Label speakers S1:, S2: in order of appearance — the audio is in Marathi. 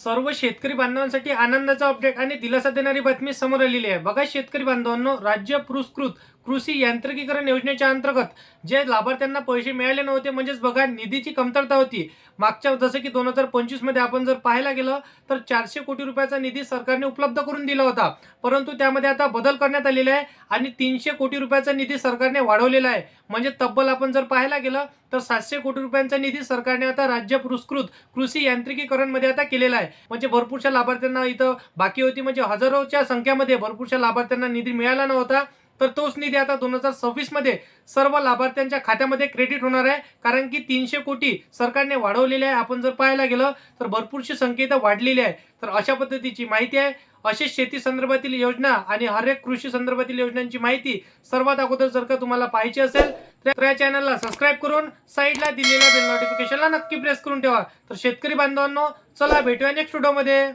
S1: सर्व शेतकरी बांधवांसाठी आनंदाचा अपडेट आणि दिलासा देणारी बातमी समोर आलेली आहे। बघा शेतकरी बांधवांनो, राज्य पुरस्कृत कृषी यांत्रिकीकरण योजनेच्या अंतर्गत जे लाभार्थ्यांना पैसे मिळाले नव्हते, म्हणजेच बघा निधीची कमतरता होती मागच्या, जसं की 2025 मध्ये आपण जर पाहायला गेलं तर 400 कोटी रुपयाचा निधी सरकारने उपलब्ध करून दिला होता। परंतु त्यामध्ये आता बदल करण्यात आलेला आहे आणि 300 कोटी रुपयाचा निधी सरकारने वाढवलेला आहे। म्हणजे तब्बल आपण जर पाहायला गेलं तर 700 कोटी रुपयांचा निधी सरकारने आता राज्य पुरस्कृत कृषी यांत्रिकीकरण मध्ये आता केलेला आहे। म्हणजे भरपूरशा लाभार्थ्यांना इथं बाकी होती, म्हणजे हजारोच्या संख्येमध्ये भरपूरशा लाभार्थ्यांना निधी मिळाला नव्हता। तर तोच निधी आता 2026 मध्ये सर्व लाभार्थ्यांच्या खात्यामध्ये क्रेडिट होणार आहे, कारण की 300 कोटी सरकारने वाढवलेले आहे। आपण जर पाहायला गेलं तर भरपूरशी संख्या इथं वाढलेली आहे। तर अशा पद्धतीची माहिती आहे। अशीच शेती संदर्भातील योजना आणि हर एक कृषी संदर्भातील योजनांची माहिती सर्वात अगोदर जर का तुम्हाला पाहिजे असेल तर या चॅनलला सबस्क्राईब करून साईडला दिलेल्या बेल नोटिफिकेशनला नक्की प्रेस करून ठेवा। तर शेतकरी बांधवांनो, चला भेटूया नेक्स्ट व्हिडिओमध्ये।